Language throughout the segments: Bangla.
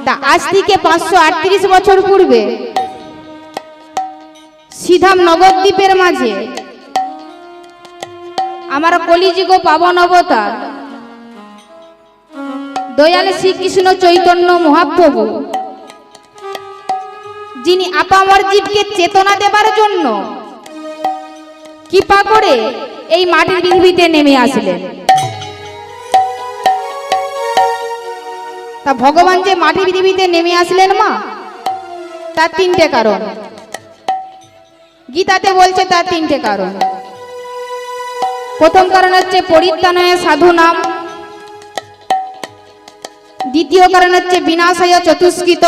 তা আজ থেকে 538 বছর পূর্বে সিধাম নবদ্বীপের মাঝে আমার কলিযুগ পাবন অবতার দয়াল শ্রীকৃষ্ণ চৈতন্য মহাপ্রভু, যিনি আপামর জীবকে চেতনা দেবার জন্য কৃপা করে এই মাটির পৃথিবীতে নেমে আসলেন। তা ভগবান যে মাটির পৃথিবীতে নেমে আসলেন মা, তার তিনটে কারণ গীতাতে বলছে, তার তিনটে কারণ। প্রথম কারণ হচ্ছে পরিত্রাণায় সাধু নাম, দ্বিতীয় কারণ হচ্ছে বিনাশায় চতুষ্কৃত,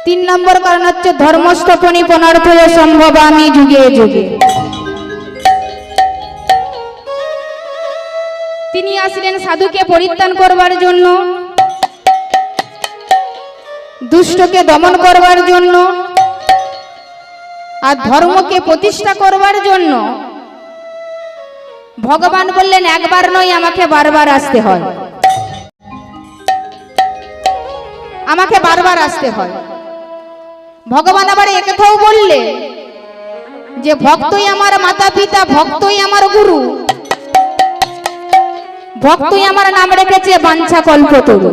3 নম্বর কারণ হচ্ছে ধর্মস্থপনি পুনর্থয় সম্ভবামি যুগে যুগে। তিনি আসলেন সাধুকে পরিত্রাণ করবার জন্য, দুষ্টকে দমন করবার জন্য, আর ধর্মকে প্রতিষ্ঠা করবার জন্য। ভগবান বললেন একবার নয়, আমাকে বারবার আসতে হয়, আমাকে বারবার আসতে হয়। ভগবান আবার একথাও বললে যে ভক্তই আমার মাতা পিতা, ভক্তই আমার গুরু, ভক্তই আমার নাম রেখেছে বাঞ্ছা কল্পতরু।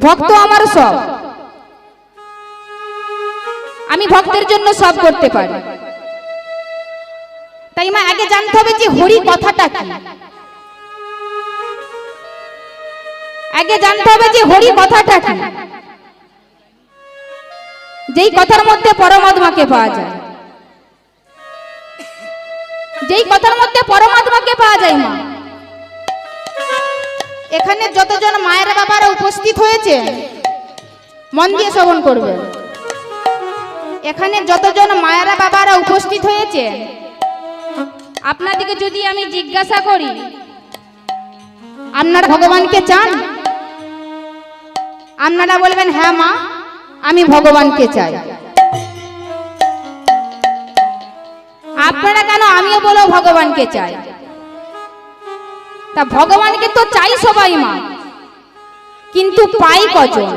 ভক্ত আমার সব, আমি ভক্তের জন্য সব করতে পারি। তাই মা আগে জানতে হবে যে হরি কথাটা কি, আগে জানতে হবে যে হরি কথাটা কি, যেই কথার মধ্যে পরমাত্মাকে পাওয়া যায়, যেই কথার মধ্যে পরমাত্মাকে পাওয়া যায়। মা এখানে যতজন মায়ের বাবারা উপস্থিত হয়েছে মন দিয়ে শ্রবণ করবেন। এখানে যতজন মায়েরা বাবারা উপস্থিত হয়েছে, আপনাদেরকে যদি আমি জিজ্ঞাসা করি আপনারা ভগবানকে চান, আপনারা বলবেন হ্যাঁ মা আমি ভগবানকে চাই। আপনারা কেন আমিও বলবো ভগবানকে চাই। তা ভগবানকে তো চাই সবাই মা, কিন্তু পাই কজন?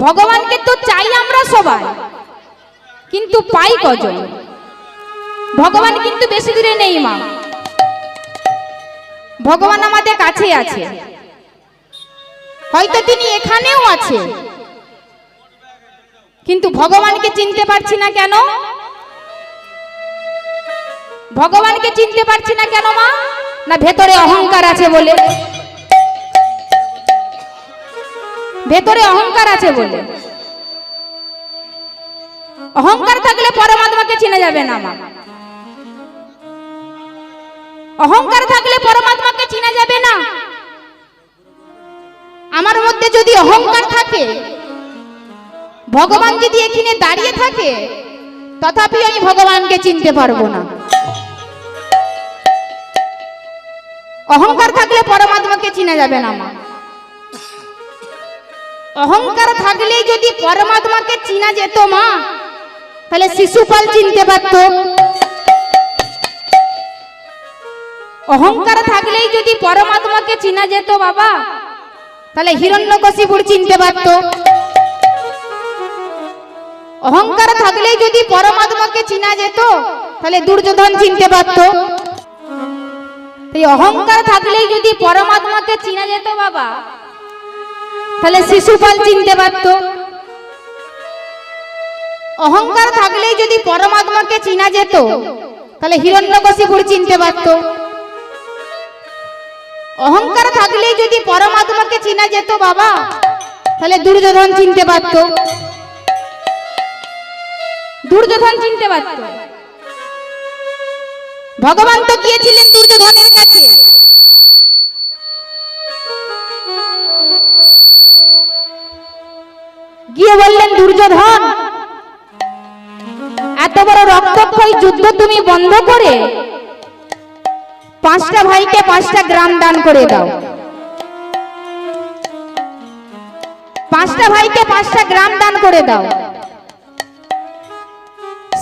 ভগবানকে তো চাই আমরা সবাই, কিন্তু পাই কজন? ভগবান কিন্তু বেশি দূরে নেই মা, ভগবান আমাদের কাছে আছে, হয়তো তিনি এখানেও আছে, কিন্তু ভগবানকে চিনতে পারছি না কেন? ভগবানকে চিনতে পারছি না কেন মা? না ভেতরে অহংকার আছে বলে, ভেতরে অহংকার আছে বলে। অহংকার থাকলে পরমাত্মাকে চেনা যাবে না মা, অহংকার থাকলে পরমাত্মাকে চেনা যাবে না। আমার মধ্যে যদি অহংকার থাকে, ভগবান যদি এখানে দাঁড়িয়ে থাকে, তথাপি আমি ভগবানকে চিনতে পারবো না। অহংকার থাকলে পরমাত্মাকে চেনা যাবে না মা। অহংকার থাকলেই যদি পরমাত্মাকে চেনা যেত মা, তাহলে শিশুপাল চিনতে পারত। অহংকার থাকলেই যদি পরমাত্মাকে চেনা যেত বাবা, তাহলে হিরণ্যকশিপুর চিনতে পারত। অহংকার থাকলেই যদি পরমাত্মাকে চেনা যেত, তাহলে দুর্যোধন চিনতে পারত। তাই অহংকার থাকলেই যদি পরমাত্মাকে চেনা যেত বাবা, তাহলে শিশুপাল চিনতে পারত। অহংকার থাকলেই যদি পরমাত্মাকে চেনা যেত, তাহলে হিরণ্যকশিপুর চিনতে পারত। অহংকার থাকলেই যদি পরমাত্মাকে চেনা যেত বাবা, তাহলে দুর্যোধন চিনতে পারত। দুর্যোধন চিনতে পারত। ভগবান তো গিয়েছিলেন দুর্যোধনের কাছে, গিয়ে বললেন দুর্যোধন, এত বড় রক্তক্ষয়ী যুদ্ধ তুমি বন্ধ করে 5টা ভাইকে 5টা গ্রাম দান করে দাও। 5টা ভাইকে 5টা গ্রাম দান করে দাও।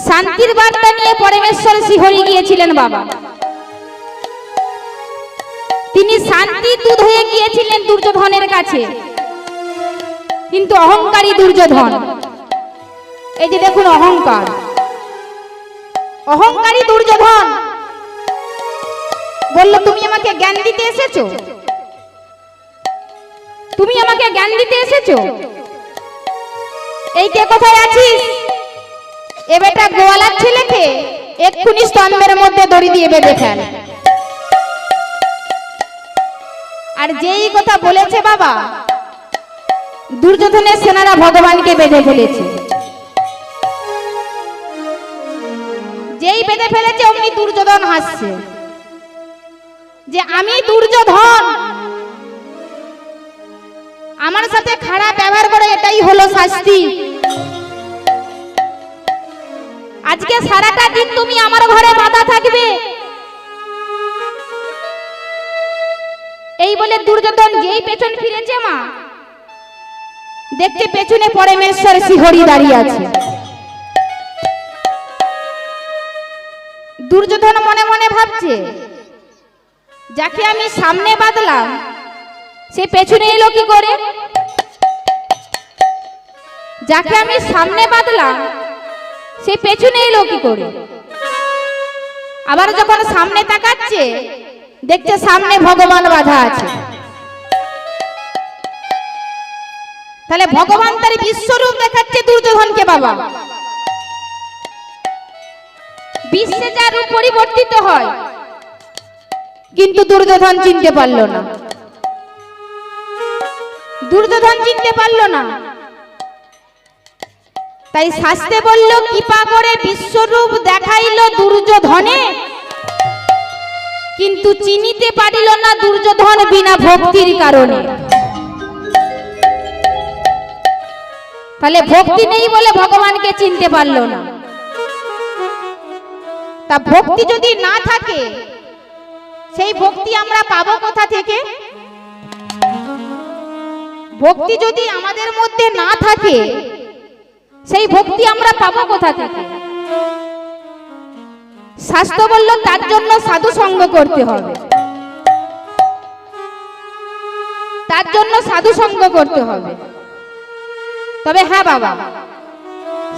শান্তির বার্তা নিয়ে পরমেশ্বর শিহরি গিয়েছিলেন বাবা। তিনি শান্তি দূত হয়ে গিয়েছিলেন দুর্যোধনের কাছে, কিন্তু অহংকারী দুর্যোধন, এই যে দেখুন অহংকার, অহংকারী দুর্যোধন বলল তুমি আমাকে জ্ঞান দিতে এসেছো, তুমি আমাকে জ্ঞান দিতে এসেছো, এই কে কোথায় আছিস? এ বেটা গোয়ালার ছেলেকে এক্ষুনি স্তম্ভের মধ্যে দড়ি দিয়ে বেঁধে ফেল। আর যেই কথা বলেছে বাবা, দুর্যোধনের সেনারা ভগবানকে বেঁধে ফেলেছে। যেই বেঁধে ফেলেছে অমনি দুর্যোধন হাসছে যে আমি দুর্যোধন, আমার সাথে খারাপ ব্যবহার করে এটাই হলো শাস্তি। আজকে সারাটা দিন তুমি আমার ঘরে বাঁধা থাকবে। এই বলে দুর্যোধন যেই পেছন ফিরেছে মা, দেখতে পেছনে পরমেশ্বর শিহরি দাঁড়িয়ে আছে। দুর্যোধন মনে মনে ভাবছে যাকে আমি সামনে বাঁধলাম সে পেছনে এলো কি করে, যাকে আমি সামনে বাঁধলাম সে পেছনে এলো কি করে। আবার যখন সামনে তাকাচ্ছে দেখছে সামনে ভগবান বাঁধা আছে। তাহলে ভগবান তার বিশ্বরূপ দেখাচ্ছে দুর্যোধনকে। বাবা, বিশ্বে যা রূপ পরিবর্তিত হয়, কিন্তু দুর্যোধন চিনতে পারল না, দুর্যোধন চিনতে পারল না। তাই শাস্ত্রে বলল কৃপা করে বিশ্বরূপ দেখাইল দুর্যোধনে, কিন্তু চিনিতে পারিল না দুর্যোধন বিনা ভক্তির কারণে। তাহলে ভক্তি নেই বলে ভগবানকে চিনতে পারল না। তা ভক্তি যদি না থাকে, সেই ভক্তি আমরা পাবো কোথা থেকে? ভক্তি যদি আমাদের মধ্যে না থাকে, সেই ভক্তি আমরা পাবো কোথা থেকে? শাস্ত্র বলল তার জন্য সাধু সঙ্গ করতে হবে, তার জন্য সাধু সঙ্গ করতে হবে। তবে হ্যাঁ বাবা,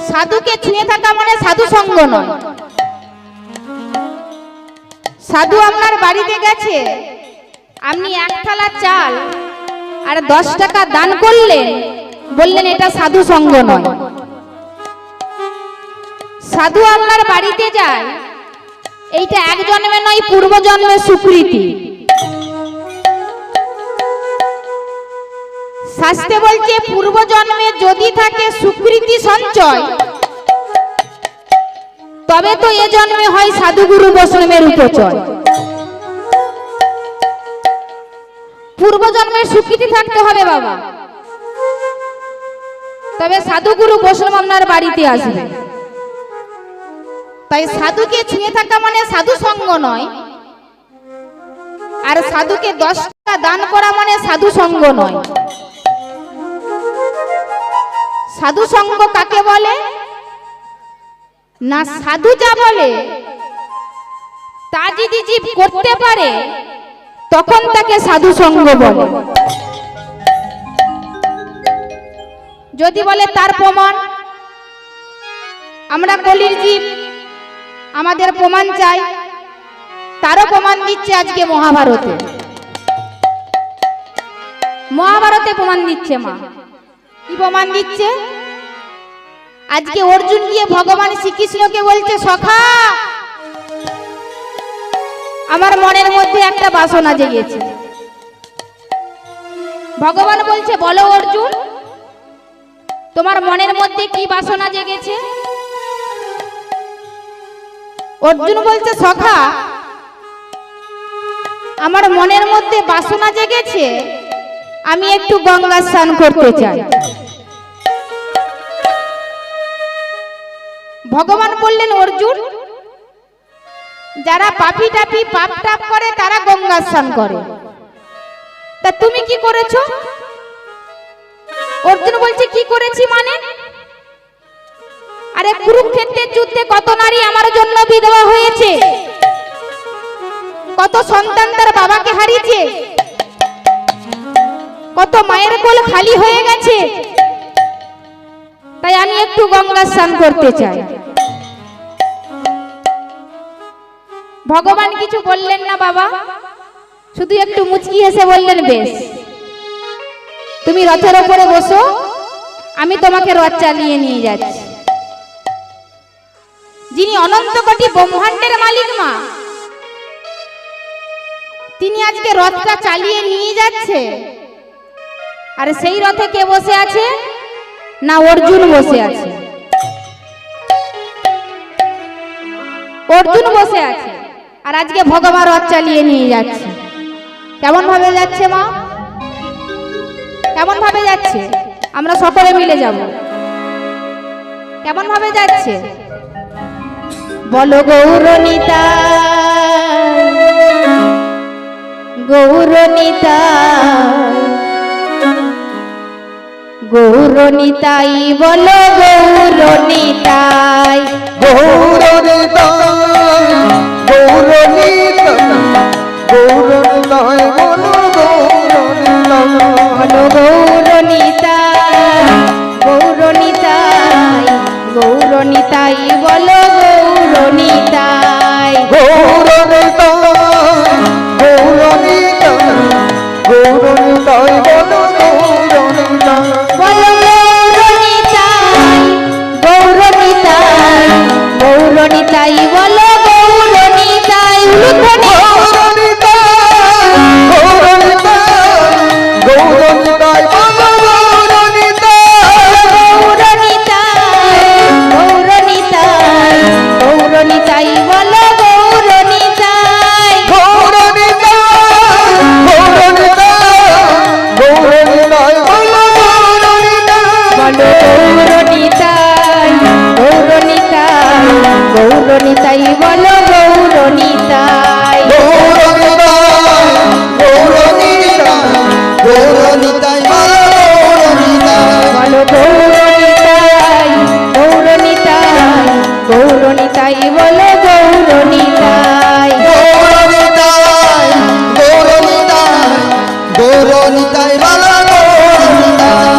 সাধুকে ছুঁয়ে থাকা মানে সাধু সঙ্গ নয়। সাধু আপনার বাড়িতে গেছে, আপনি এক থালা চাল আর 10 টাকা দান করলেন, বললেন এটা সাধু সঙ্গ নয়। সাধু আপনার বাড়িতে যায়, এইটা এক জন্মে নয় পূর্ব জন্মের স্বীকৃতি। শাস্ত্রে বলছে পূর্ব জন্মে যদি থাকে স্বীকৃতি সঞ্চয়, তবে তো এ জন্মে হয় সাধুগুরু বৈষ্ণবের উপচয়। পূর্ব জন্মের স্বীকৃতি থাকতে হবে বাবা, তবে সাধুগুরু বৈষ্ণব আপনার বাড়িতে আসবে। তাই সাধুকে ছুঁয়ে থাকা মানে সাধু সঙ্গ নয়, আর সাধুকে 10 টাকা দান করা মানে সাধু সঙ্গ নয়। সাধু সঙ্গ কাকে বলে না? সাধু যা বলে তা যদি জীব করতে পারে তখন তাকে সাধু সঙ্গ বলে। যদি বলে তার প্রমাণ, আমরা কলির জীব, আমাদের প্রমাণ চাই, তারও প্রমাণ দিচ্ছে আজকে মহাভারতে। মহাভারতে প্রমাণ দিচ্ছে মা। কি প্রমাণ দিচ্ছে? আজকে অর্জুন গিয়ে ভগবান শ্রীকৃষ্ণকে বলছে সখা, আমার মনের মধ্যে একটা বাসনা জেগেছে। ভগবান বলছে বলো অর্জুন, তোমার মনের মধ্যে কি বাসনা জেগেছে? অর্জুন বলছে সখা, আমার মনের মধ্যে বাসনা জেগেছে, আমি একটু গঙ্গা স্নান করতে চাই। ভগবান বললেন অর্জুন, যারা পাপি টাপি পাপ টাপ করে তারা গঙ্গা স্নান করে, তা তুমি কি করেছো? অর্জুন বলছে কি করেছি মানে? আরে কুরুক্ষেত্রের যুদ্ধে কত নারী আমার জন্য বিধবা হয়েছে, কত সন্তান তার বাবাকে হারিয়েছে, কত মায়ের কোল খালি হয়ে গেছে। তাই আমি একটু গঙ্গা স্নান করতে চাই। ভগবান কিছু বললেন না বাবা, শুধু একটু মুচকি হেসে বললেন, বেশ তুমি রথের ওপরে বসো, আমি তোমাকে রথ চালিয়ে নিয়ে যাচ্ছি। যিনি অনন্ত কোটি ব্রহ্মাণ্ডের মালিক মা, তিনি আজকে রথটা চালিয়ে নিয়ে যাচ্ছে। আর সেই রথে কে বসে আছে? না অর্জুন বসে আছে। অর্জুন বসে আছে আর আজকে ভগবান রথ চালিয়ে নিয়ে যাচ্ছে। কেমন ভাবে যাচ্ছে মা? কেমন ভাবে যাচ্ছে? আমরা সকলে মিলে যাব। কেমন ভাবে যাচ্ছে বলো? গৌরনীতা গৌরনীতা গৌরনীতাই বলো, গৌরনীতাই গৌরনীতাই গৌরনীতাই গৌরনীতাই বলো, গৌরনীতাই গৌরনীতাই গৌরনীতাই বলো, গৌরনীতাই গৌরনীতাই গৌরনীতাই গৌরনীতাই বলো, গৌরনীতাই বলো গৌরনীতাই গৌরনীতাই বলো, গৌরনীতাই গৌরনীতাই গৌরনীতাই বলো, গৌরনীতাই গৌরনীতাই বলো, গৌরনীতাই গৌরনীতাই বলো, গৌরনীতাই গৌরনীতাই গৌরনীতাই বলো, গৌরনীতাই গৌরনীতাই বলো,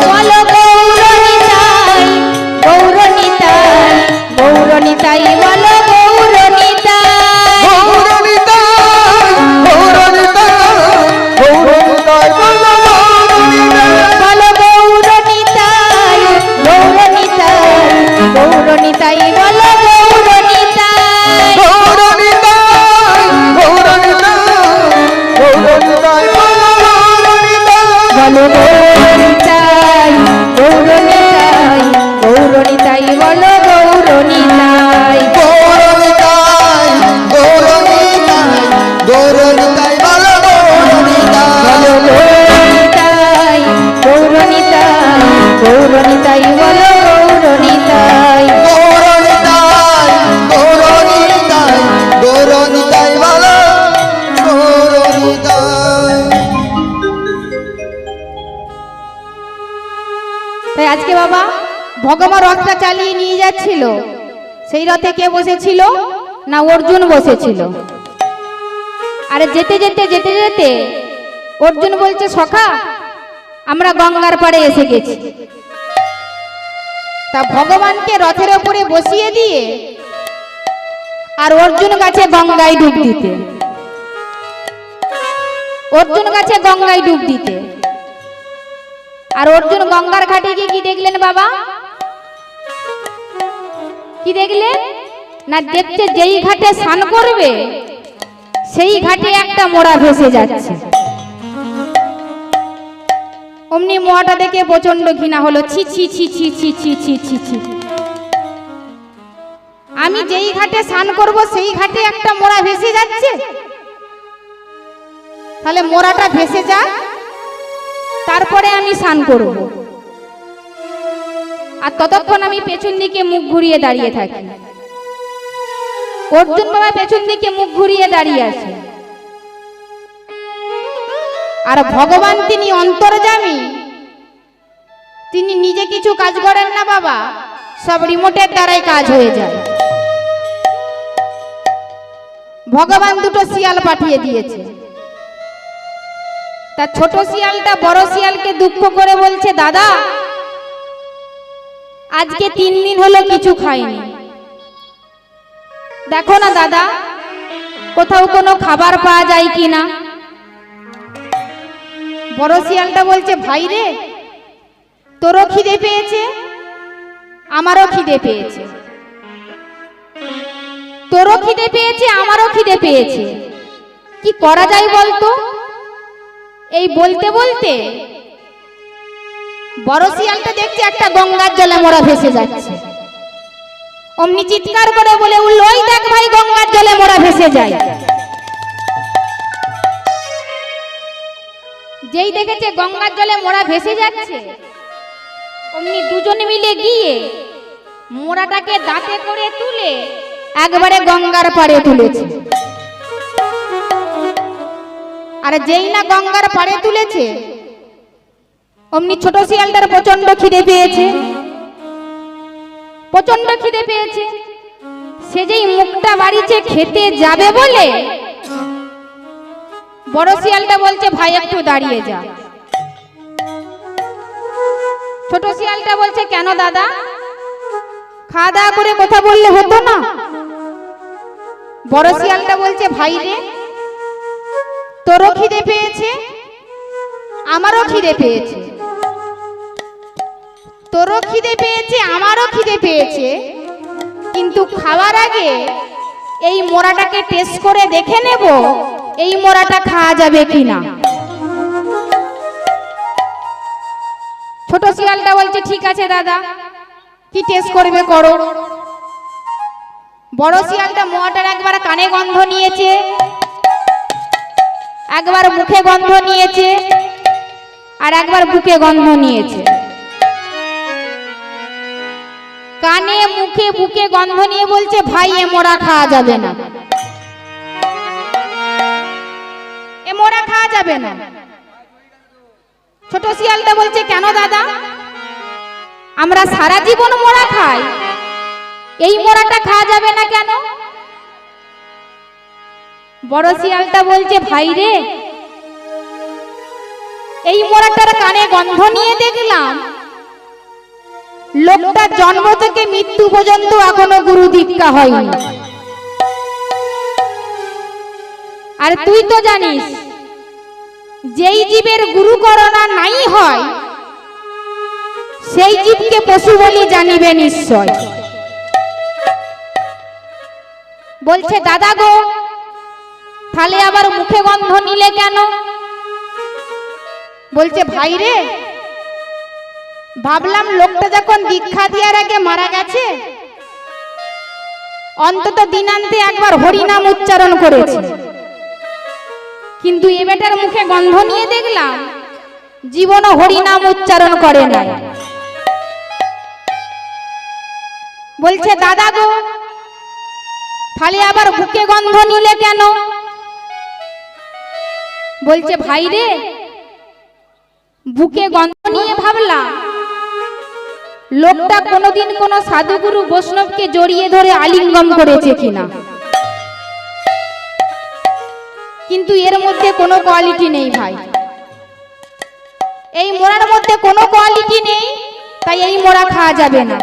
বলো গৌরনীতাই গৌরনীতাই গৌরনীতাই বলো, গৌরনীতাই বলো গৌরনীতাই গৌরনীতাই গৌরনীতাই বলো, গৌরনীতাই বলো গৌরনীতাই গৌরনীতাই গৌরনীতাই বলো, গৌরনীতাই গৌরনীতাই বলো, বলো গৌরনীতাই গৌরনীতাই গৌরনীতাই বলো, গৌরনীতাই গৌরনীতাই বলো, গৌরনীতাই। তাই আজকে বাবা ভগবান রথটা চালিয়ে নিয়ে যাচ্ছিল, সেই রথে কে বসেছিল? না অর্জুন বসেছিল। আরে যেতে যেতে যেতে যেতে অর্জুন বলছে, সখা আমরা গঙ্গার পাড়ে এসে গেছি। তা ভগবানকে রথের ওপরে বসিয়ে দিয়ে আর অর্জুন গাছে গঙ্গায় ডুব দিতে, অর্জুন গাছে গঙ্গায় ডুব দিতে। আর অর্জুন গঙ্গার ঘাটে গিয়ে কি দেখলেন বাবা? কি দেখলেন? না দেখছে যেই ঘাটে স্নান করবে সেই ঘাটে একটা মোড়া ভেসে যাচ্ছে। অমনি মোয়াটা দেখে প্রচন্ড ঘৃণা হলো। ছি ছি ছি ছি ছি ছি ছি ছি ছি, আমি যেই ঘাটে স্নান করব সেই ঘাটে একটা মোড়া ভেসে যাচ্ছে। তাহলে মোড়াটা ভেসে যাক, তারপরে আমি স্নান করব। আর ততক্ষণ আমি পেছন দিকে মুখ ঘুরিয়ে দাঁড়িয়ে থাকি। অর্জুন বাবা পেছন দিকে মুখ ঘুরিয়ে দাঁড়িয়ে আছে। আর ভগবান তিনি অন্তর্যামী, তিনি নিজে কিছু কাজ করেন না বাবা, সব রিমোটের দ্বারাই কাজ হয়ে যায়। ভগবান দুটো শিয়াল পাঠিয়ে দিয়েছে। তা ছোট শিয়ালটা বড় শিয়ালকে দুঃখ করে বলছে, দাদা আজকে 3 দিন হলো কিছু খাইনি, দেখো না দাদা কোথাও কোনো খাবার পাওয়া যায় কিনা। বড় শিয়ালটা বলছে, ভাই রে তোরও খিদে পেয়েছে আমারও খিদে পেয়েছে, তোরও খিদে পেয়েছে আমারও খিদে পেয়েছে, কি করা যায় বলতো। এই বলতে বলতে বড় শিয়ালটা দেখছে একটা গঙ্গার জলে মোড়া ভেসে যাচ্ছে। অমনি চিৎকার করে বলে উঠল, ওই দেখ ভাই গঙ্গার জলে মোড়া ভেসে যায়। যেই দেখেছে গঙ্গার জলে মোড়া ভেসে যাচ্ছে, অমনি দুজনে মিলে গিয়ে মোড়াটাকে দাঁতে করে তুলে একবারে গঙ্গার পাড়ে তুলেছে। আর যেই না গঙ্গার পাড়ে তুলেছে, অমনি ছোট শিয়ালটার প্রচন্ড খিদে পেয়েছে, প্রচন্ড খিদে পেয়েছে। সে যেই মুখটা বাড়িছে খেতে যাবে বলে বড় শিয়ালটা বলছে, ভাই একটু দাঁড়িয়ে যা। ছোট শিয়ালটা বলছে, কেন দাদা, খাওয়া দাওয়া করে কথা বললে হতো না। বড় শিয়ালটা বলছে, ভাই রে তোরও খিদে পেয়েছে আমারও খিদে পেয়েছে, তোরও খিদে পেয়েছে আমারও খিদে পেয়েছে, কিন্তু খাওয়ার আগে এই মোড়াটাকে টেস্ট করে দেখে নেব এই মোড়াটা খাওয়া যাবে কিনা। ছোট শিয়ালটা বলছে, ঠিক আছে দাদা, কি টেস্ট করবে করো। বড় শিয়ালটা মোয়াটার একবার কানে গন্ধ নিয়েছে, একবার মুখে গন্ধ নিয়েছে, আর একবার বুকে গন্ধ নিয়েছে। কানে মুখে বুকে গন্ধ নিয়ে বলছে, ভাই এ মোড়া খাওয়া যাবে না, এ মোড়া খাওয়া যাবে না। ছোট শিয়ালটা বলছে, কেন দাদা, আমরা সারা জীবন মোড়া খাই, এই মোড়াটা খাওয়া যাবে না কেন। বড় শিয়ালটা বলছে, ভাই রে এই মোড়াটার কানে গন্ধ নিয়ে দেখলাম লোকটা জন্ম থেকে মৃত্যু পর্যন্ত এখনো গুরু দীক্ষা হয়নি। আর তুই তো জানিস যেই জীবের গুরু করোনা নাই হয় সেই জীবকে পশু বলি জানিবে নিশ্চয়। বলছে, দাদা গো তাহলে আবার মুখে গন্ধ নিলে কেন। বলছে, ভাই রে ভাবলাম লোকটা যখন দীক্ষা দেওয়ার আগে মারা গেছে, অন্তত দিনান্তে একবার হরিনাম উচ্চারণ করেছে, কিন্তু এ বেটার মুখে গন্ধ নিয়ে দেখলাম জীবনও হরিনাম উচ্চারণ করে নাই। বলছে, দাদা গো তাহলে আবার বুকে গন্ধ নিলে কেন। বলছে, ভাই রে বুকে গন্ধ নিয়ে ভাবলাম লোকটা কোনোদিন কোন সাধুগুরু বৈষ্ণবকে জড়িয়ে ধরে আলিঙ্গন করেছে কিনা, কিন্তু এর মধ্যে কোনো কোয়ালিটি নেই ভাই, এই মোড়ার মধ্যে কোনো কোয়ালিটি নেই, তাই এই মোড়া খাওয়া যাবে না।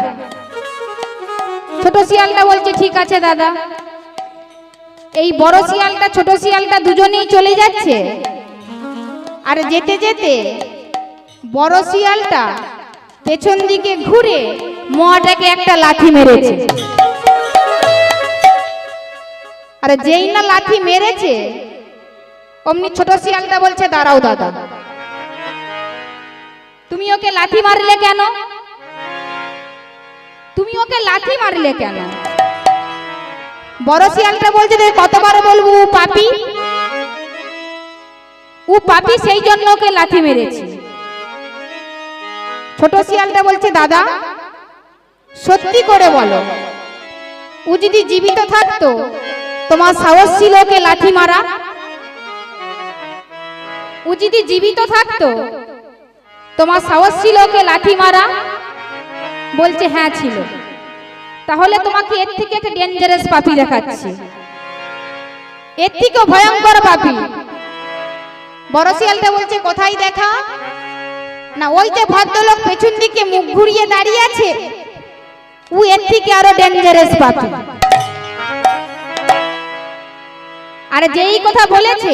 ছোট শিয়ালটা বলছে, ঠিক আছে দাদা। এই বড় শিয়ালটা ছোট শিয়ালটা দুজনেই চলে যাচ্ছে, আর যেতে যেতে বড় শিয়ালটা পেছন দিকে ঘুরে মোয়াটাকে একটা লাথি মেরেছে। আর যেই না লাথি মেরেছে, অমনি ছোট শিয়ালটা বলছে, দাঁড়াও দাদা, তুমি ওকে লাথি মারলে কেন, তুমি ওকে লাথি মারলে কেন। বড় শিয়ালটা বলছে, কতবার বলবো ও পাপী, ও পাপী সেই জন্য ওকে লাথি মেরেছি। ছোট শিয়ালটা বলছে, দাদা সত্যি করে বলো, ও যদি জীবিত থাকতো তোমার সাহস ছিল ওকে লাথি মারা। ও যদি জীবিত থাকতো তোমার সাহস ছিল ওকে লাথি মারা। বলছে, হ্যাঁ ছিল। তাহলে তোমাকে এর থেকে একটা ডেঞ্জারাস পাপী দেখাচ্ছি। এর থেকেও ভয়ঙ্কর পাপী। বড় শিয়ালটা বলছে কোথায় দেখা, না ওই যে ভদ্রলোক পেছন দিকে মুখ ঘুরিয়ে দাঁড়িয়ে আছে, ও এর থেকে আরো ডেঞ্জারাস পাপী। আর যেই কথা বলেছে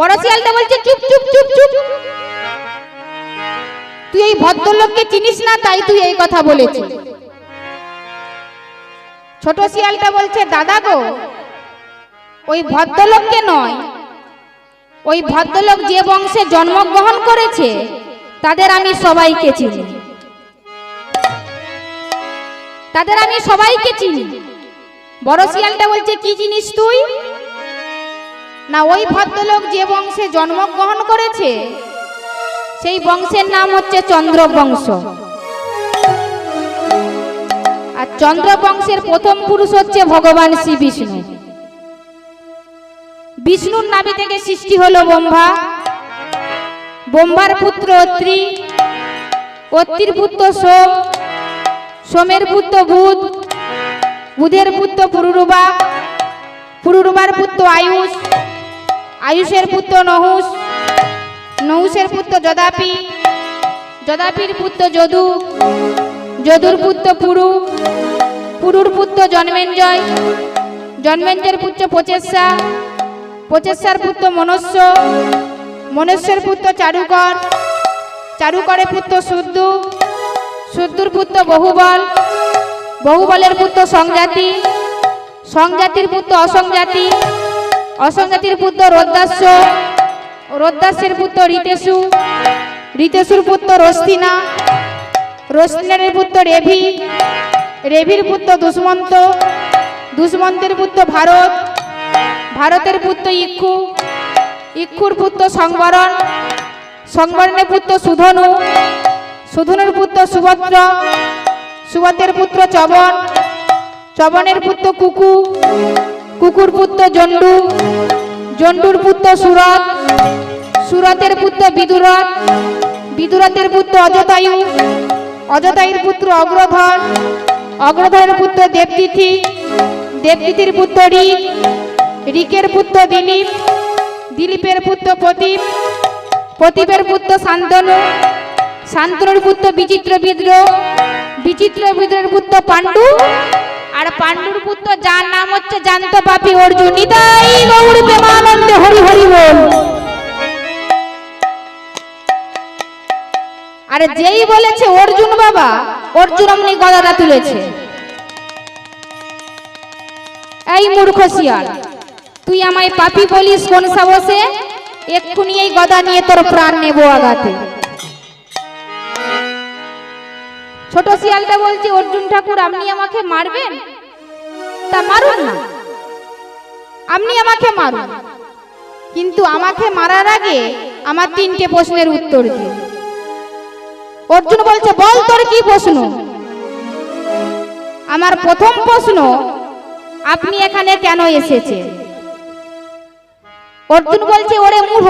বড় শিয়ালটা বলছে চুপ চুপ চুপ চুপ, তুই এই ভদ্রলোককে চিনিস না তাই তুই এই কথা বলেছিস। ছোট শিয়ালটা বলছে দাদা গো, ওই ভদ্রলোককে নয়, ওই ভদ্রলোক যে বংশে জন্মগ্রহণ করেছে তাদের আমি সবাইকে চিনি, তাদের আমি সবাইকে চিনি। বড় শিয়ালটা বলছে কি জিনিস তুই, না ওই ভদ্রলোক যে বংশে জন্মগ্রহণ করেছে সেই বংশের নাম হচ্ছে চন্দ্র বংশ। আর চন্দ্র বংশের প্রথম পুরুষ হচ্ছে ভগবান শ্রী বিষ্ণু। বিষ্ণুর নাভি থেকে সৃষ্টি হলো ব্রহ্মা, ব্রহ্মার পুত্র অত্রি, অত্রির পুত্র সোম, সোমের পুত্র বুধ, বুধের পুত্র পুরুরবা, পুরুরবার পুত্র আয়ুষ, আয়ুষের পুত্র নহুষ, নহুষের পুত্র যদাপি, যদাপির পুত্র যদু, যদুর পুত্র পুরু, পুরুর পুত্র জন্মেঞ্জয়, জন্মেঞ্জয়ের পুত্র প্রচেষ্টা, প্রচেষ্টার পুত্র মনুষ্য, মনুষ্যের পুত্র চারুকর, চারুকরের পুত্র শুদ্ধ, শুদ্ধুর পুত্র বহুবল, বহুবলের পুত্র সংজাতি, সংজাতির পুত্র অসংজাতি, অসংজাতির পুত্র রোদ্দাস্য, রোদ্দাস্যের পুত্র ঋতেশু, ঋতেশুর পুত্র রস্তিনা, রস্তিনের পুত্র রেভি, রেভির পুত্র দুষ্মন্ত, দুষ্মন্তের পুত্র ভারত, ভারতের পুত্র ইক্ষু, ইক্ষুর পুত্র সংবরণ, সংবরণের পুত্র সুধনু, সুধনুর পুত্র সুভদ্র, সুভদ্রের পুত্র চবন, চবনের পুত্র কুকু, কুকুর পুত্র জন্ডু, জন্ডুর পুত্র সুরত, সুরতের পুত্র বিদুরথ, বিদুরথের পুত্র অজতায়ু, অজতায়ুর পুত্র অগ্রধর, অগ্রধরের পুত্র দেবতিথি, দেবতিথির পুত্র ঋক, ঋকের পুত্র দিলীপ, দিলীপের পুত্র প্রদীপ, প্রদীপের পুত্র শান্তনু, শান্তনুর পুত্র বিচিত্র বিদ্র, বিচিত্র বিদ্রের পুত্র পাণ্ডু, আর পাণ্ডুর পুত্র যার নাম হচ্ছে জান্ত পাপী অর্জুন। নিতাই গৌর প্রেমানন্দে হরি হরি বল। আরে যেই বলেছে অর্জুন বাবা, অর্জুন অমনি গদাটা তুলেছে। এই মূর্খ শিয়াল, তুই আমায় পাপী বলিস কোন সাহসে? এক্ষুনি এই গদা নিয়ে তোর প্রাণ নেব আগাতে। ছোট শিয়ালটা বলছে অর্জুন ঠাকুর আপনি আমাকে মারবেন? তা মারুন না, আপনি আমাকে মারুন, কিন্তু আমাকে মারার আগে আমার 3টে প্রশ্নের উত্তর দিন। অর্জুন বলছে বল তোর কি প্রশ্ন? আমার প্রথম প্রশ্ন, আপনি এখানে কেন এসেছেন? অর্জুন বলছে ওরে মূঢ়,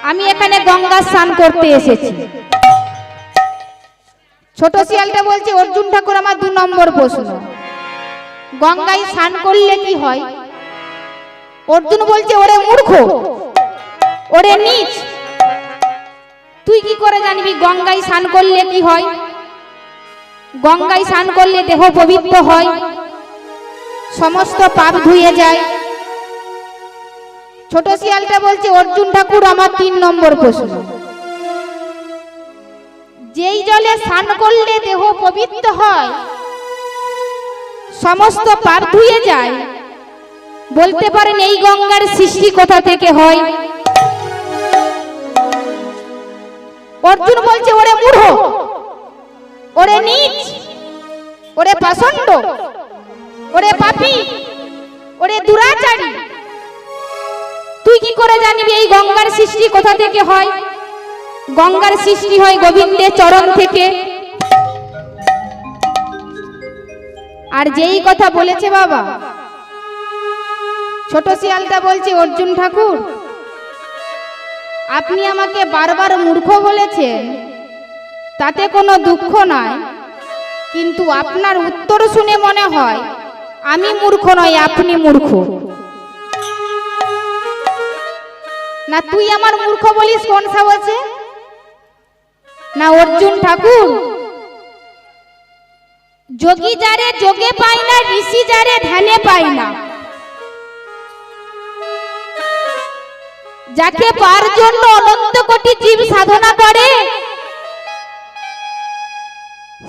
আমি এখানে গঙ্গা স্নান করতে এসেছি। ছোট শিয়ালটা বলছে অর্জুন ঠাকুর আমার 2 নম্বর প্রশ্ন, গঙ্গায় স্নান করলে কি হয়? অর্জুন বলছে ওরে মূর্খ, ওরে নীচ, তুই কি করে জানবি গঙ্গায় স্নান করলে কি হয়? গঙ্গায় স্নান করলে দেহ পবিত্র হয়, সমস্ত পাপ ধুয়ে যায়। ছোট শিয়ালটা বলছে অর্জুন ঠাকুর আমার 3 নম্বর প্রশ্ন, যেই জলে স্নান করলে দেহ পবিত্র হয়, সমস্ত পাপ ধুয়ে যায়, বলতে পারেন এই গঙ্গার সৃষ্টি কোথা থেকে হয়? অর্জুন বলছে ওরে মূঢ়, ওরে নীচ, ওরে পাষণ্ড, ওরে পাপী, ওরে দুরাচারী, তুই কি করে জানবি এই গঙ্গার সৃষ্টি কোথা থেকে হয়? গঙ্গার সৃষ্টি হয় গোবিন্দের চরণ থেকে। আর যেই কথা বলেছে বাবা, ছোট শিয়ালটা বলছে অর্জুন ঠাকুর আপনি আমাকে বারবার মূর্খ বলেছেন, তাতে কোনো দুঃখ নাই, কিন্তু আপনার উত্তর শুনে মনে হয় আমি মূর্খ নয়, আপনি মূর্খ। না তুই আমার মূর্খ বলিস কোন সাহসে? না অর্জুন ঠাকুর, যোগী যারে যোগে পায় না, ঋষি যারে ধ্যানে পায় না, যাকে পার জন্য অনন্ত কোটি জীব সাধনা করে,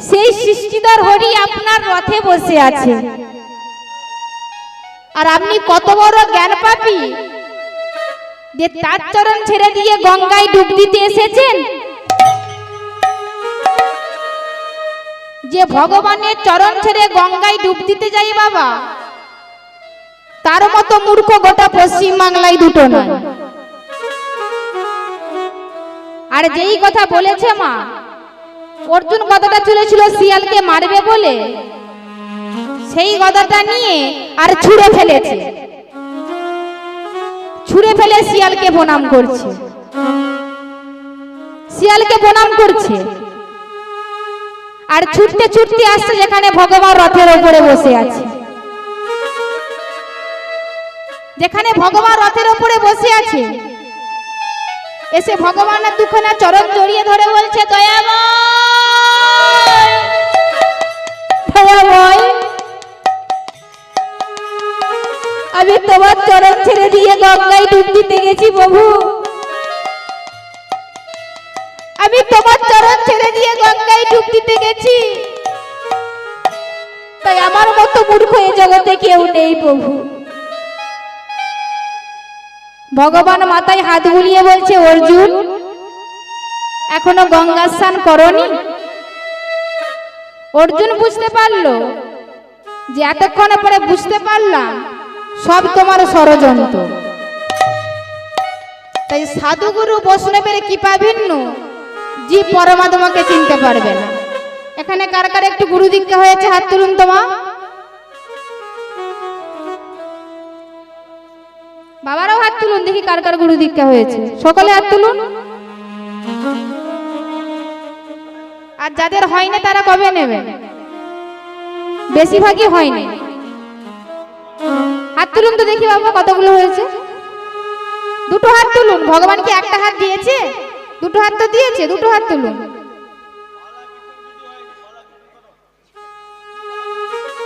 সেই সৃষ্টিধর হরি আপনার রথে বসে আছে। আর আপনি কত বড় জ্ঞান পাপী যে তার চরণ ছেড়ে দিয়ে গঙ্গায় ডুব দিতে এসেছেন। যে ভগবানের চরণ ছেড়ে গঙ্গায় ডুব দিতে যাই বাবা, তার মতো মূর্খ গোটা পশ্চিম বাংলায় দুটো নয়। আর যেই কথা বলেছে মা, অর্জুন গদাটা চলেছিল শিয়ালকে মারবে বলে, সেই গদাটা নিয়ে আর ছুঁড়ে ফেলেছে, ছুঁড়ে ফেলে শিয়ালকে প্রণাম করছে, শিয়ালকে প্রণাম করছে। আর ছুটতে ছুটতে আসছে যেখানে ভগবান রথের উপরে বসে আছে, যেখানে ভগবান রথের উপরে বসে আছে, এসে ভগবানের দুখানা চরণ জড়িয়ে ধরে বলছে, দয়াময়, দয়াময়, আমি তোমার চরণ ছেড়ে দিয়ে গঙ্গায় ডুব দিতে গেছি প্রভু, আমি তোমার চরণ ছেড়ে দিয়ে গঙ্গায় ডুব দিতে গেছি, তাই আমার মতো মূর্খ এই জগতে কেউ নেই প্রভু। ভগবান মাথায় হাত বুলিয়ে বলছে, অর্জুন এখনো গঙ্গা স্নান করনি? অর্জুন বুঝতে পারলো যে এতক্ষণ পরে বুঝতে পারলাম সব তোমার ষড়যন্ত্র। তাই সাধুগুরু বৈষ্ণবের কৃপা ভিন্ন, জীব পরমাত্মাকে চিনতে পারবে না। এখানে কার কার একটু গুরু দীক্ষা হয়েছে হাত তুলুন তোমা। বাবারাও হাত তুলুন, দেখি কার কার গুরু দীক্ষা হয়েছে, সকলে হাত তুলুন। আর যাদের হয়নি তারা কবে নেবে? বেশিরভাগই হয়নি। হাত তুলুন তো দেখি বাবা কতগুলো হয়েছে। দুটো হাত তুলুন। ভগবান কি একটা হাত দিয়েছে? দুটো হাত তো দিয়েছে, দুটো হাত তুলুন।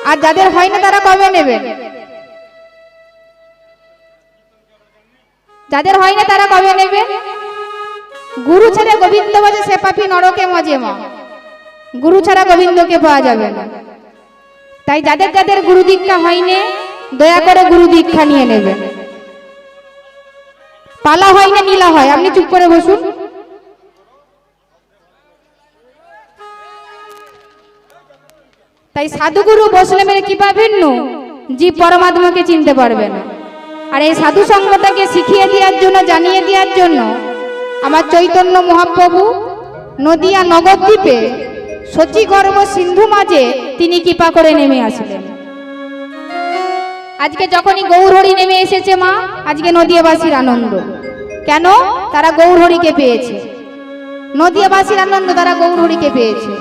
আর যাদের হয় না তারা কবে নেবেন? যাদের হয় না তারা কবে নেবে? গুরু ছাড়া গোবিন্দ বাজে সে পাপি নরকে মজে মা। গুরু ছাড়া গোবিন্দকে পাওয়া যাবে না। তাই যাদের যাদের গুরু দীক্ষা হয়নি দয়া করে গুরু দীক্ষা নিয়ে নেবেন। পালা হয় না নীলা হয়, আপনি চুপ করে বসুন। তাই সাধুগুরু বৈষ্ণবের কৃপা ভিন্ন, জীব পরমাত্মাকে চিনতে পারবে না। আর এই সাধু সঙ্গটাকে শিখিয়ে দেওয়ার জন্য, জানিয়ে দেওয়ার জন্য আমার চৈতন্য মহাপ্রভু নদিয়া নগরদ্বীপে শচীগর্ভ সিন্ধু মাঝে তিনি কৃপা করে নেমে আসলেন। আজকে যখনই গৌরহরি নেমে এসেছে মা, আজকে নদিয়াবাসীর আনন্দ। কেন? তারা গৌরহরিকে পেয়েছে। নদিয়াবাসীর আনন্দ, তারা গৌরহরিকে পেয়েছে।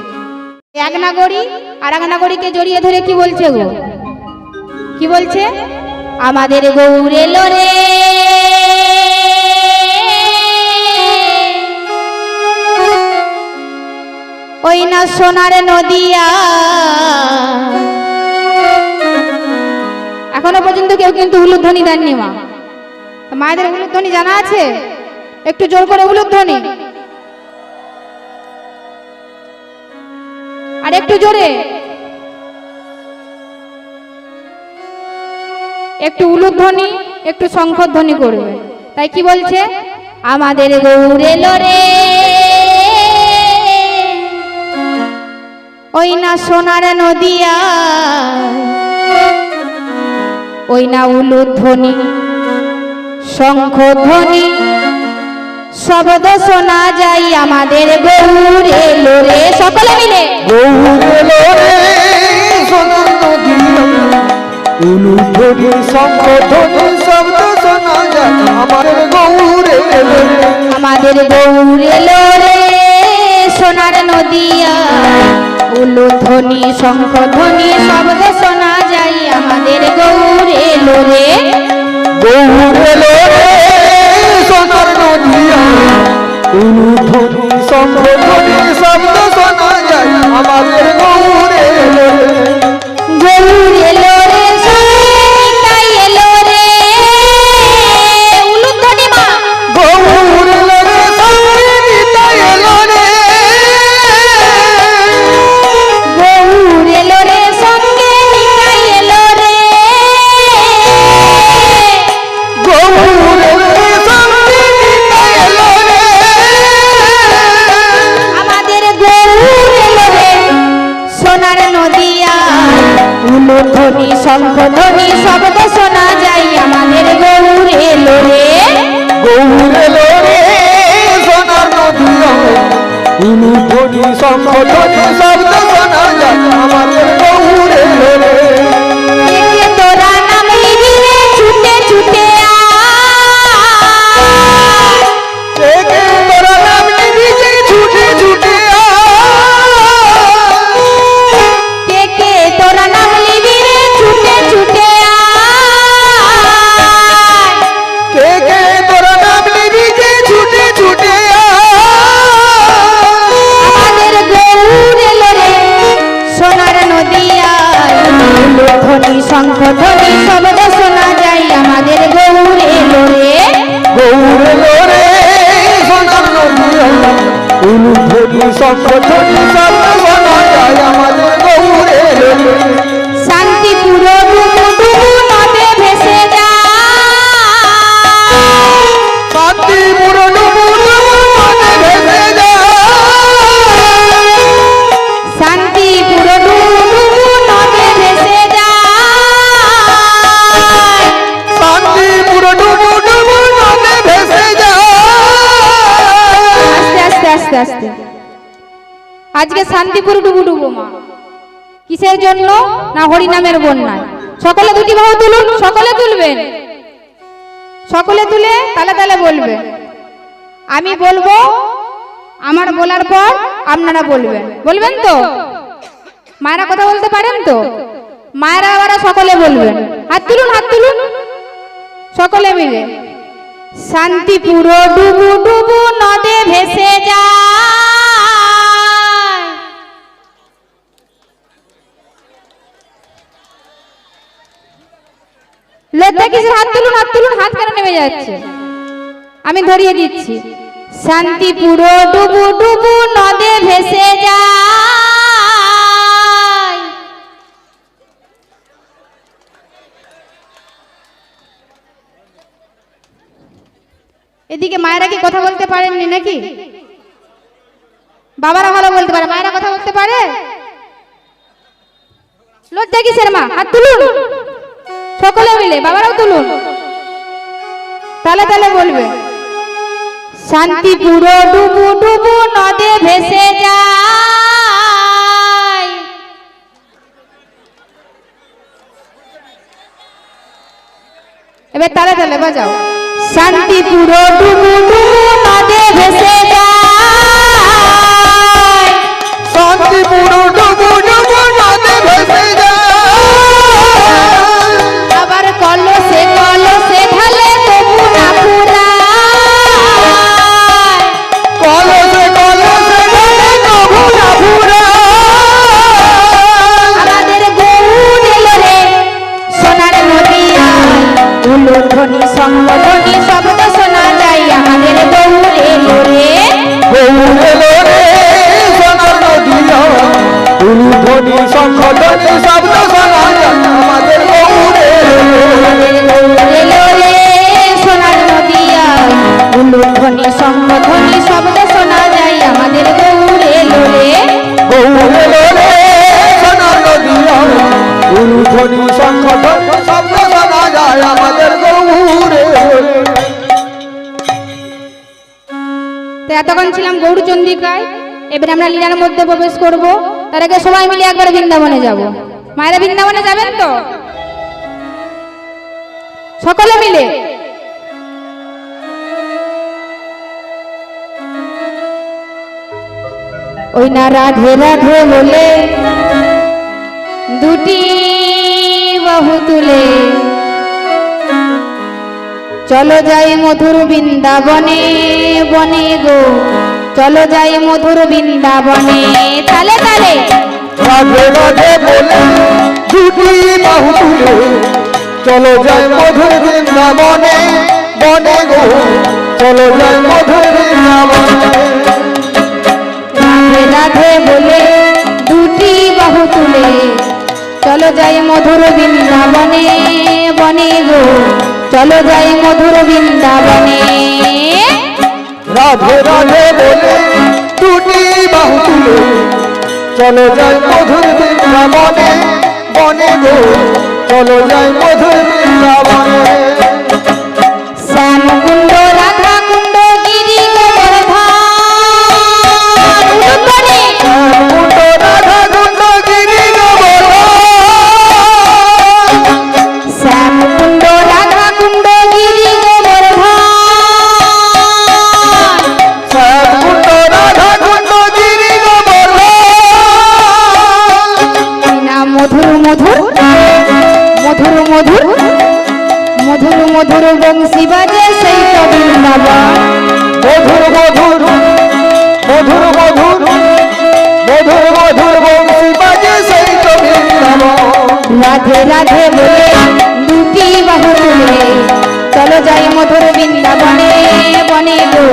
এক নাগরী আর এক নাগরীকে জড়িয়ে ধরে কি বলছে গো? কি বলছে? আমাদের গৌর এলো রে, ওই না সোনার নদিয়া। এখনো পর্যন্ত কেউ কিন্তু উলুধ্বনি দেননি মা। মায়েদের উলুধ্বনি জানা আছে? একটু জোর করে উলুধ্বনি, আর একটু জোরে, একটু উলুধ্বনি, একটু শঙ্খধ্বনি করবে। তাই কি বলছে? আমাদের গৌর এলো রে, ওই না সোনার নদিয়া, ওই না উলুধ্বনি শঙ্খধ্বনি শব্দ শোনা যায়, আমাদের গৌর এলো রে। সকলে মিলে গৌর এলো রে, সোনার নদিয়া, উলুধ্বনি শঙ্খধ্বনি শব্দ শোনা যায়, আমাদের গৌর এলো রে, আমাদের গৌর এলো রে, সোনার নদিয়া, উলুধ্বনি শঙ্খধ্বনি শব্দ শোনা যায়, আমাদের গৌর এলো রে। গৌর এলো রে, সোনার ধ্বনি শঙ্খ ধ্বনি শব্দ শোনা যায় আমাদের গৌর এলো রে। গৌর এলো রে সোনার নদী উলুধ্বনি শঙ্খ ধ্বনি শব্দ শোনা যায় আমাদের গৌর এলো রে। একে তোরা নাম নিবি রে ছুটে ছুটে আয়। একে তোরা নাম নিবি যে ছুটে ছুটে কে তোরা নাম নিবি রে ছুটে ছুটে আয়। কে তোরা নাম নিবি যে ছুটে ছুটে আমাদের গৌর এলো রে সোনার নদিয়ায় ধ্বনি শঙ্খ ধ্বনি শব্দ শোনা যায় আমাদের গৌর এলো রে। গৌর এলো রে সোনার নদী উলুধ্বনি শঙ্খ ধ্বনি শব্দ শোনা যায় আমাদের গৌর এলো রে। শান্তিপুর ডুবু ডুবু নদে ভেসে যায়। শান্তিপুর ডুবু ডুবু নদে ভেসে যায়। শান্তিপুর ডুবু ডুবু নদে ভেসে যায়। শান্তিপুর ডুবু ডুবু নদে ভেসে যায়। আস্তে আস্তে আস্তে আস্তে আজকে শান্তিপুর ডুবু ডুবু মা কিসের জন্য না হরিনামের বন্যায়। সকলে দুটি বাহু তুলুন, সকলে তুলবেন, সকলে তুলে তালে তালে বলবেন। আমি বলবো, আমার বলার পর আপনারা বলবেন। বলবেন তো? মায়েরা কথা বলতে পারেন তো? মায়েরা আবার সকলে বলবেন। হাত তুলুন, হাত তুলুন সকলে মিলে। শান্তিপুর ডুবু ডুবু নদে ভেসে যায়। লজ্জা কিসের? হাত তুলুন, হাত তুলুন, হাত কেন নেমে যাচ্ছে? আমি ধরিয়ে দিচ্ছি। শান্তিপুর ডুবু ডুবু নদে ভেসে যায়। এদিকে মায়েরা কি কথা বলতে পারেননি নাকি? বাবারা ভালো বলতে পারে, মায়েরা কথা বলতে পারে? লজ্জা কিসের মা? হাত তুলুন সকলে মিলে, বাবারাও তুলুন, তালে তালে বলবে। শান্তিপুর ডুবু ডুবু নদে ভেসে যায়। এবার তালে তালে বাজাও। শান্তিপুর ডুবু ডুবু নদে ভেসে যায়। শান্তিপুর ডুবু ডুবু নদে ভেসে যায়। আবার কলসে কলসে ঢালে তবু না ফুরায়। কলসে কলসে ঢালে তবু না ফুরায়। আমাদের গৌর এলো রে সোনার নদিয়ায় উলুধ্বনি শঙ্খ ধ্বনি শব্দ শোনা যায় আমাদের গৌর এলো রে। গৌর এলো রে সোনার নদী উলুধ্বনি শঙ্খ ধ্বনি শব্দ শোনা যায় আমাদের গৌর এলো রে। আমাদের গৌর এলো রে সোনার নদিয়ায় উলুধ্বনি শঙ্খ ধ্বনি শব্দ শোনা যায় আমাদের গৌর এলো রে। গৌর এলো রে সোনার নদী উলুধ্বনি শঙ্খ ধ্বনি শব্দ শোনা যায় আমাদের গৌর এলো রে। তো এতক্ষণ ছিলাম গৌরচন্দ্রিকায়, এবার আমরা লীলার মধ্যে প্রবেশ করব। তার আগে সবাই মিলে একবার বৃন্দাবনে যাব। মায়েরা বৃন্দাবনে যাবেন তো? সকলে মিলে ওই না রাধে রাধে বলে দুটি বাহু তুলে চলো যাই মধুর বৃন্দাবনে বনে গো, চলো যাই মধুর বৃন্দাবনে। তালে তালে রাধে রাধে বলে দুটি বাহু তুলে চলো যাই মধুর বৃন্দাবনে বনে গো, চলো যাই মধুর বৃন্দাবনে। রাধে রাধে বলে দুটি বাহু তুলে চলো যাই মধুর বৃন্দাবনে বনে গো, চলো যাই মধুর বৃন্দাবনে। রাধে রাধে বলে দুটি বাহু তুলে চলো যাই মধুর বৃন্দাবনে বনে গো চলো যাই মধুর বৃন্দাবনে শ্যামকুণ্ড রাধা কুণ্ড গিরি গোবর্ধন উত্তরে কুণ্ড রাধা কুণ্ড গিরি গোবর্ধন শ্যামকুণ্ড রাধা কুণ্ড গিরি গোবর্ধন কুণ্ড রাধা কুণ্ড গিরি গোবর্ধন না মধুর মধুর মধুর মধুর মধুর মধুর বংশী বাজে সেই তো বৃন্দাবন মধুর মধুর মধুর মধুর মধুর মধুর বংশী বাজে সেই তো বৃন্দাবন রাধে রাধে বলে দুটি বাহু তুলে চলো যাই মধুর বৃন্দাবনে বনে গো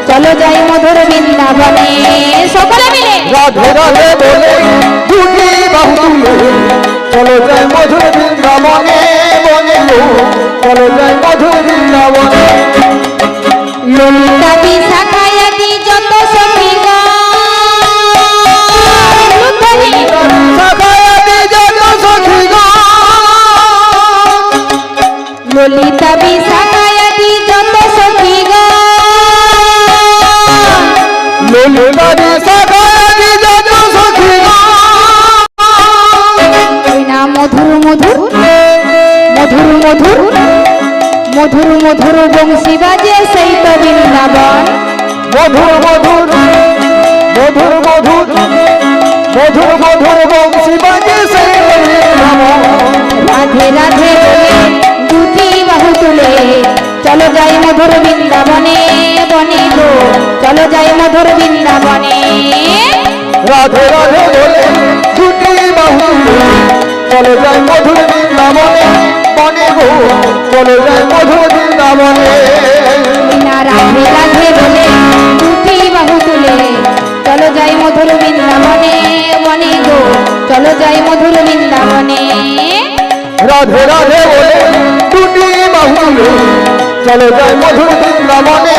চলো যাই মধুর বৃন্দাবনে সকলে মিলে রাধে রাধে বলে দুটি বাহু তুলে চলো যাই মধুর বৃন্দাবনে বনে গো চলো যাই মধুর বৃন্দাবনে ললিতা বিশাখায়াদি যত সখীগণ সখায়াদি যত সখীগণ ললিতা বিশাখায়াদি যত সখীগণ ললিতাদি সখায়াদি যত সখীগণ ওই না মধুর মধুর মধুর মধুর মধুর মধুর বংশী বাজে সেই তো বৃন্দাবন মধুর মধুর মধুর মধুর মধুর মধুর বংশী বাজে সেই বৃন্দাবন রাধে রাধে বলে দুটি বাহু তুলে চলো যাই মধুর বৃন্দাবনে বনে গো চলো যাই মধুর বৃন্দাবনে রাধে রাধে বলে দুটি বাহু তুলে চলে যায় মধুর বৃন্দাবনে বনে গো চলে যায় মধুর বৃন্দাবনে না রাধে রাধে বলে দুটি বাহু তুলে চলো যাই মধুর বৃন্দাবনে বনে গো চলো যাই মধুর বৃন্দাবনে রাধে রাধে বলে দুটি বাহু তুলে চলে যায় মধুর বৃন্দাবনে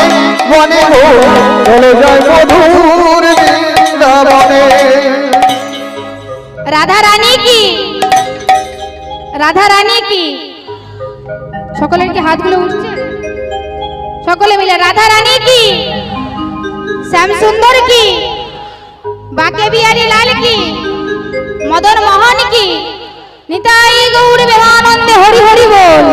বনে গো চলে যায় মধুর বৃন্দাবনে রাধা রানী কি রাধা রানী কি সকলের কি হাতগুলো উঠছে সকলে মিলে রাধা রানী কি শ্যাম সুন্দর কি বাকে বিহারী লাল কি মদন মোহন কি নিতাই গৌর বিমানন্দে হরি হরি বল।